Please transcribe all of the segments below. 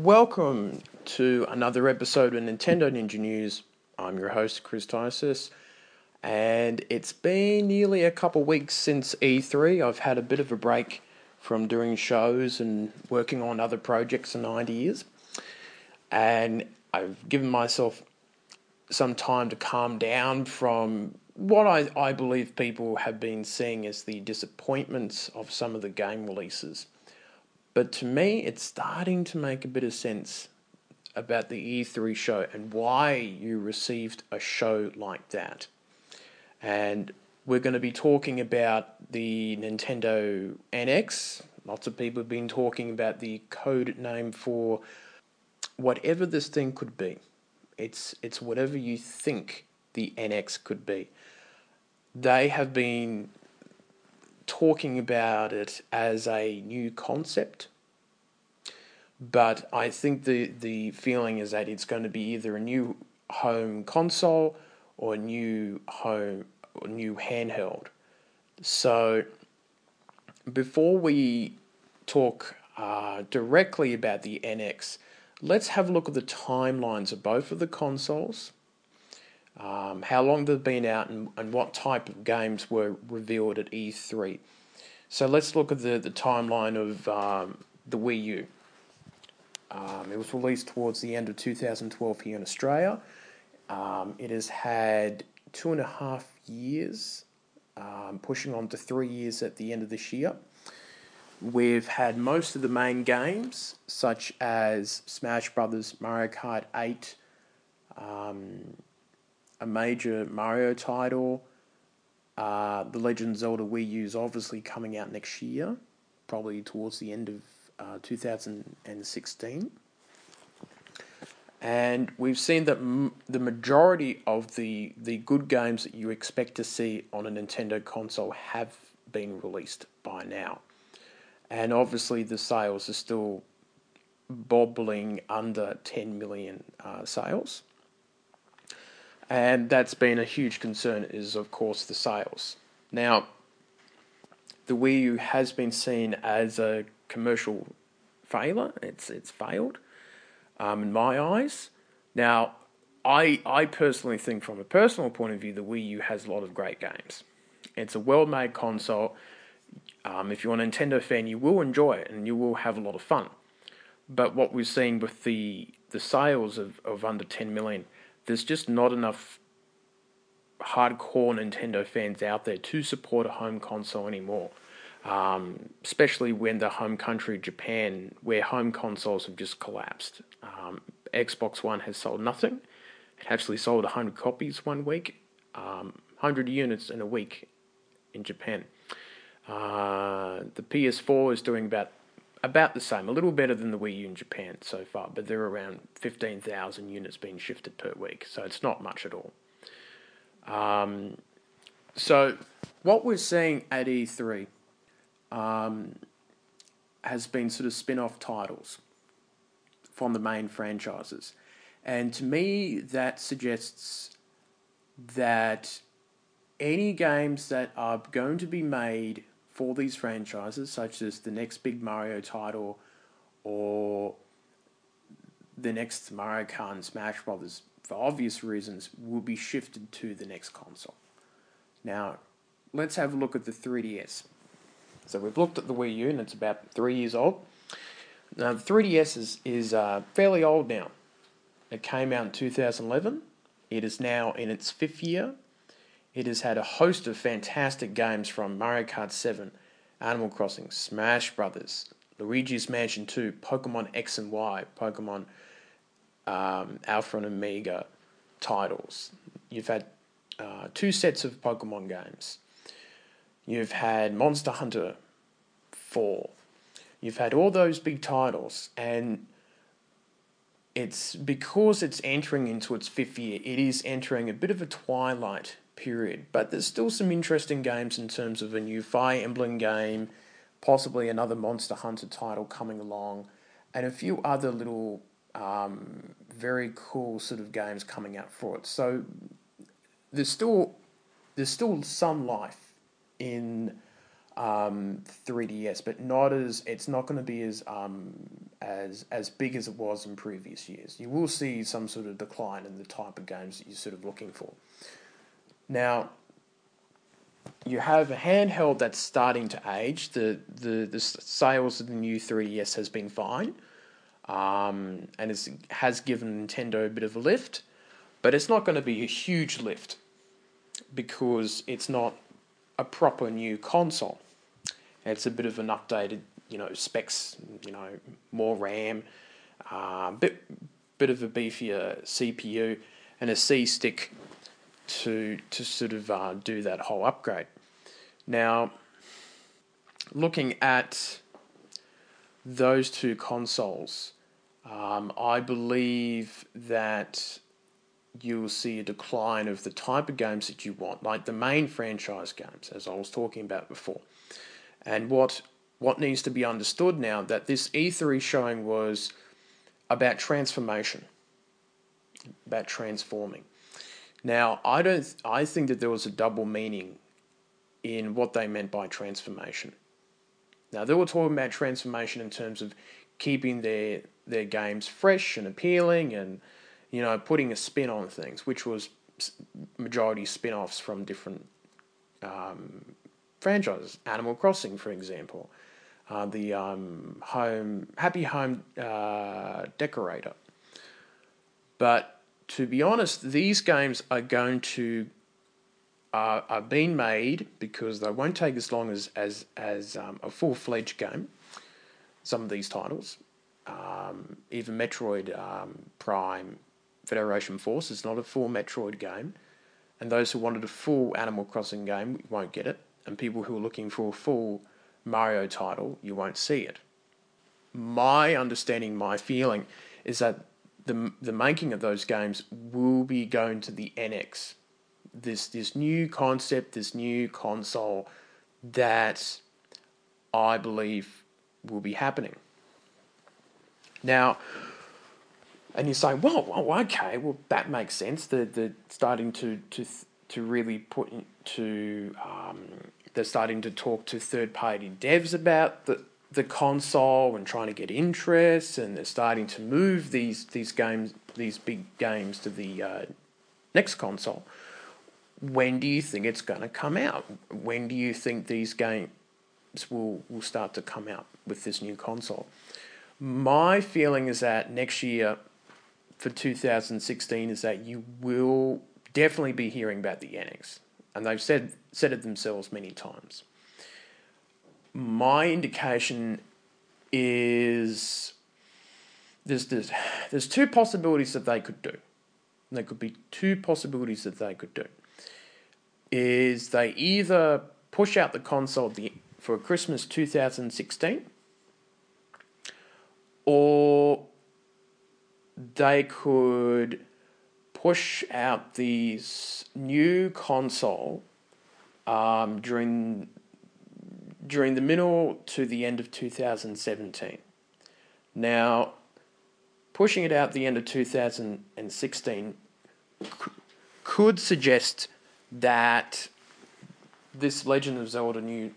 Welcome to another episode of Nintendo Ninja News. I'm your host, Chris Tysis, and it's been nearly a couple weeks since E3. I've had a bit of a break from doing shows and working on other projects and ideas, and I've given myself some time to calm down from what I believe people have been seeing as the disappointments of some of the game releases. But to me, it's starting to make a bit of sense about the E3 show and why you received a show like that. And we're going to be talking about the Nintendo NX. Lots of people have been talking about the code name for whatever this thing could be. It's whatever you think the NX could be. They have been talking about it as a new concept, but I think the feeling is that it's going to be either a new home console or a new handheld. So before we talk directly about the NX, let's have a look at the timelines of both of the consoles, how long they've been out, and what type of games were revealed at E3. So let's look at the timeline of the Wii U. It was released towards the end of 2012 here in Australia. It has had 2.5 years, pushing on to 3 years at the end of this year. We've had most of the main games, such as Smash Brothers, Mario Kart 8, a major Mario title. The Legend of Zelda Wii U is obviously coming out next year, probably towards the end of 2016. And we've seen that the majority of the good games that you expect to see on a Nintendo console have been released by now. And obviously the sales are still bobbling under 10 million sales. And that's been a huge concern, is of course the sales. Now, the Wii U has been seen as a commercial failure. It's failed, in my eyes. Now, I personally think, from a personal point of view, the Wii U has a lot of great games. It's a well-made console. If you're a Nintendo fan, you will enjoy it and you will have a lot of fun. But what we've seen with the sales of under 10 million, there's just not enough hardcore Nintendo fans out there to support a home console anymore. Especially when the home country, Japan, where home consoles have just collapsed. Xbox One has sold nothing. It actually sold 100 copies one week, 100 units in a week in Japan. The PS4 is doing about the same, a little better than the Wii U in Japan so far, but they're around 15,000 units being shifted per week, so it's not much at all. So what we're seeing at E3 has been sort of spin-off titles from the main franchises. And to me, that suggests that any games that are going to be made for these franchises, such as the next big Mario title or the next Mario Kart and Smash Brothers, for obvious reasons, will be shifted to the next console. Now, let's have a look at the 3DS. So we've looked at the Wii U, and it's about 3 years old. Now, the 3DS is fairly old now. It came out in 2011. It is now in its 5th year. It has had a host of fantastic games from Mario Kart 7, Animal Crossing, Smash Brothers, Luigi's Mansion 2, Pokemon X and Y, Pokemon Alpha and Omega titles. You've had 2 sets of Pokemon games. You've had Monster Hunter 4. You've had all those big titles, and it's because it's entering into its 5th year, it is entering a bit of a twilight period. But there's still some interesting games in terms of a new Fire Emblem game, possibly another Monster Hunter title coming along, and a few other little very cool sort of games coming out for it. So there's still some life in 3DS, but not as it's not going to be as big as it was in previous years. You will see some sort of decline in the type of games that you're sort of looking for. Now, you have a handheld that's starting to age. The sales of the new 3DS has been fine, and has given Nintendo a bit of a lift, but it's not going to be a huge lift because it's not a proper new console. It's a bit of an updated, specs, more RAM, bit of a beefier CPU, and a C stick to sort of do that whole upgrade. Now, looking at those two consoles, I believe that you'll see a decline of the type of games that you want, like the main franchise games, as I was talking about before. And what needs to be understood now, that this E3 showing was about transformation, about transforming. Now, I think that there was a double meaning in what they meant by transformation. Now, they were talking about transformation in terms of keeping their games fresh and appealing and, putting a spin on things, which was majority spin-offs from different franchises. Animal Crossing, for example. The Happy Home Decorator. But to be honest, these games are going to are being made because they won't take as long as a full-fledged game. Some of these titles, even Metroid Prime Federation Force is not a full Metroid game, and those who wanted a full Animal Crossing game won't get it, and people who are looking for a full Mario title, you won't see it. My understanding, my feeling, is that the making of those games will be going to the NX. This new concept, this new console that I believe will be happening. Now, and you say, well, okay, well that makes sense. They're starting to really put into they're starting to talk to third-party devs about the console and trying to get interest, and they're starting to move these big games to the next console. When do you think it's going to come out? When do you think these games will start to come out with this new console? My feeling is that next year, for 2016, is that you will definitely be hearing about the NX. And they've said it themselves many times. My indication is there's two possibilities that they could do. There could be two possibilities that they could do. Is they either push out the console for Christmas 2016, or they could push out these new console during the middle to the end of 2017. Now, pushing it out the end of 2016 could suggest that this Legend of Zelda new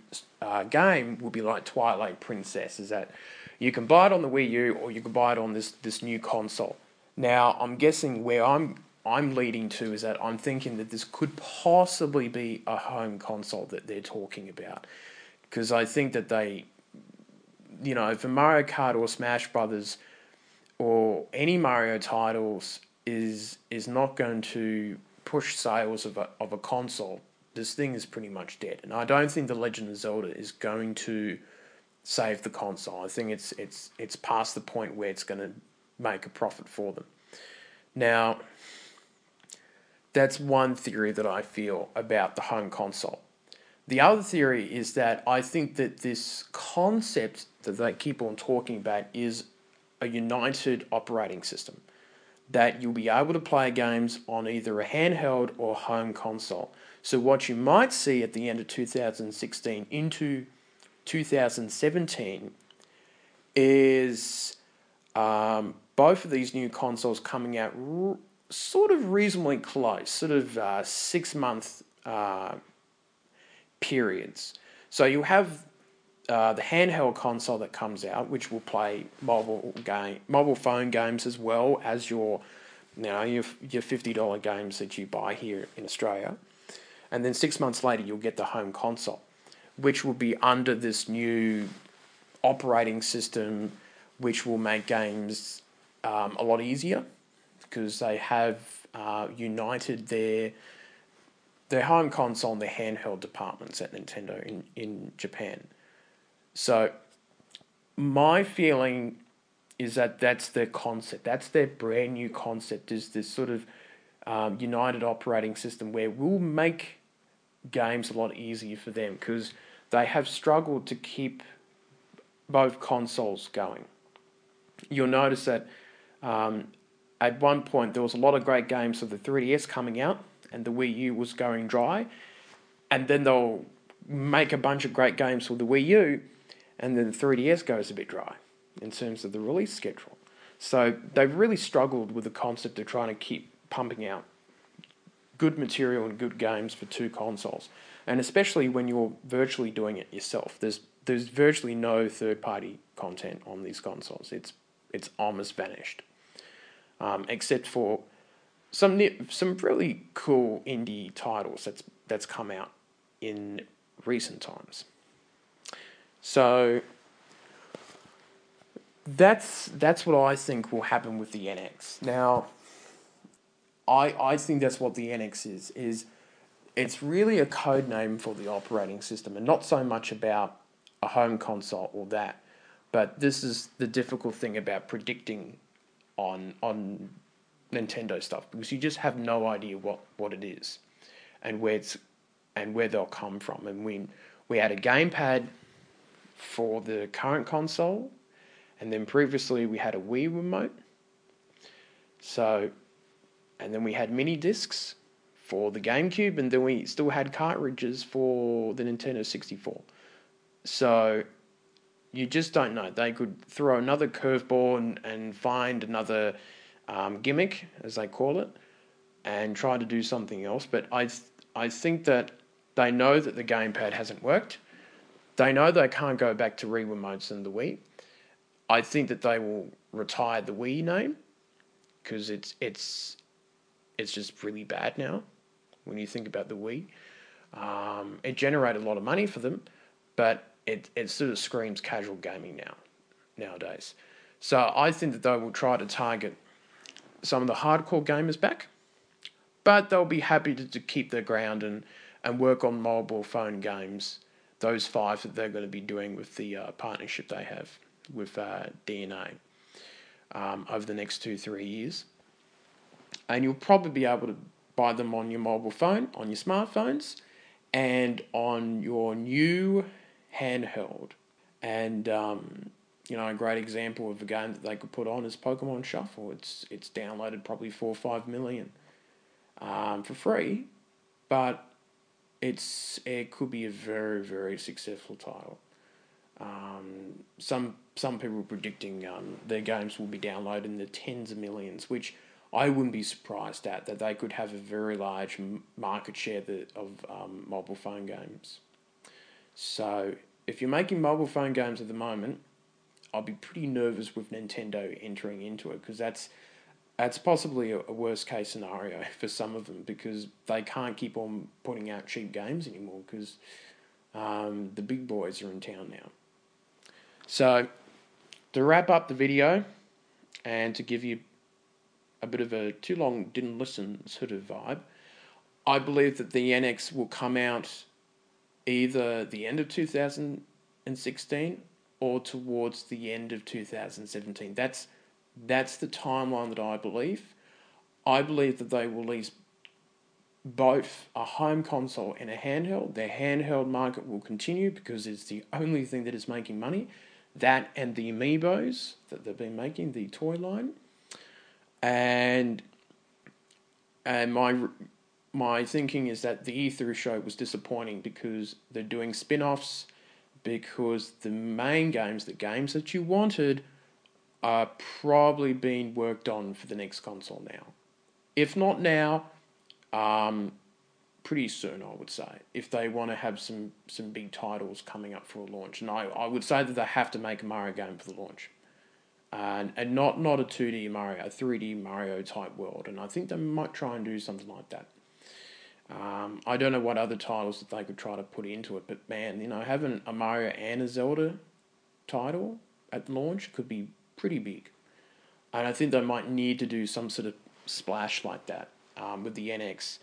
game will be like Twilight Princess, is that you can buy it on the Wii U or you can buy it on this new console. Now, I'm guessing where I'm leading to is that I'm thinking that this could possibly be a home console that they're talking about. Because I think that they, for Mario Kart or Smash Brothers or any Mario titles is not going to push sales of a console. This thing is pretty much dead. And I don't think The Legend of Zelda is going to save the console. I think it's past the point where it's going to make a profit for them. Now, that's one theory that I feel about the home console. The other theory is that I think that this concept that they keep on talking about is a united operating system, that you'll be able to play games on either a handheld or home console. So what you might see at the end of 2016 into 2017 is both of these new consoles coming out sort of reasonably close, sort of 6-month periods. So you have the handheld console that comes out, which will play mobile phone games as well as your $50 games that you buy here in Australia, and then 6 months later you'll get the home console, which will be under this new operating system, which will make games a lot easier because they have united their home console and their handheld departments at Nintendo in Japan. So my feeling is that that's their concept. That's their brand new concept, is this sort of united operating system where we'll make games a lot easier for them because they have struggled to keep both consoles going. You'll notice that at one point there was a lot of great games for the 3DS coming out and the Wii U was going dry, and then they'll make a bunch of great games for the Wii U and then the 3DS goes a bit dry in terms of the release schedule. So they've really struggled with the concept of trying to keep pumping out good material and good games for two consoles, and especially when you're virtually doing it yourself. There's virtually no third-party content on these consoles. It's almost vanished, except for some really cool indie titles that's come out in recent times. So that's what I think will happen with the NX. Now, I think that's what the NX is it's really a code name for the operating system and not so much about a home console or that. But this is the difficult thing about predicting on Nintendo stuff, because you just have no idea what it is and where they'll come from. And we had a gamepad for the current console, and then previously we had a Wii remote. So, and then we had mini discs for the GameCube, and then we still had cartridges for the Nintendo 64. So you just don't know. They could throw another curveball and find another gimmick, as they call it, and try to do something else. But I think that they know that the gamepad hasn't worked. They know they can't go back to Wii remotes and the Wii. I think that they will retire the Wii name because it's just really bad now when you think about the Wii. It generated a lot of money for them, but it sort of screams casual gaming nowadays. So I think that they will try to target some of the hardcore gamers back, but they'll be happy to keep their ground and work on mobile phone games, those 5 that they're going to be doing with the partnership they have with DNA over the next 2-3 years. And you'll probably be able to buy them on your mobile phone, on your smartphones, and on your new handheld. And a great example of a game that they could put on is Pokemon Shuffle. It's downloaded probably 4 or 5 million for free, but it could be a very, very successful title. Some people are predicting their games will be downloaded in the tens of millions, which I wouldn't be surprised at, that they could have a very large market share of mobile phone games. So if you're making mobile phone games at the moment, I'll be pretty nervous with Nintendo entering into it, because that's possibly a worst case scenario for some of them, because they can't keep on putting out cheap games anymore, because the big boys are in town now. So to wrap up the video and to give you a bit of a too long didn't listen sort of vibe, I believe that the NX will come out either the end of 2016 or towards the end of 2017. That's the timeline that I believe. I believe that they will release both a home console and a handheld. Their handheld market will continue because it's the only thing that is making money. That and the Amiibos that they've been making, the toy line. And my thinking is that the E3 show was disappointing because they're doing spin-offs, because the main games, the games that you wanted, are probably being worked on for the next console now. If not now, pretty soon, I would say, if they want to have some big titles coming up for a launch. And I would say that they have to make a Mario game for the launch. And not a 2D Mario, a 3D Mario type world. And I think they might try and do something like that. I don't know what other titles that they could try to put into it, but man, having a Mario and a Zelda title at launch could be pretty big. And I think they might need to do some sort of splash like that with the NX.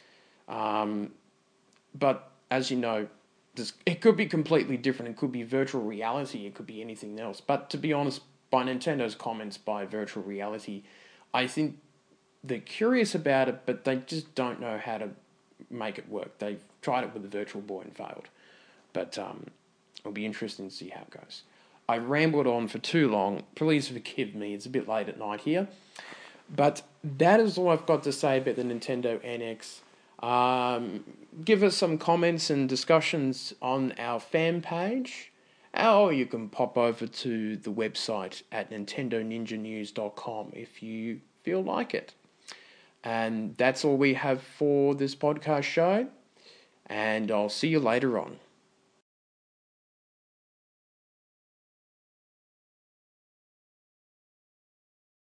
But as you know, it could be completely different. It could be virtual reality. It could be anything else. But to be honest, by Nintendo's comments by virtual reality, I think they're curious about it, but they just don't know how to make it work. They've tried it with the Virtual Boy and failed. But it'll be interesting to see how it goes. I rambled on for too long. Please forgive me. It's a bit late at night here. But that is all I've got to say about the Nintendo NX. Give us some comments and discussions on our fan page. Or you can pop over to the website at nintendoninjanews.com if you feel like it. And that's all we have for this podcast show. And I'll see you later on.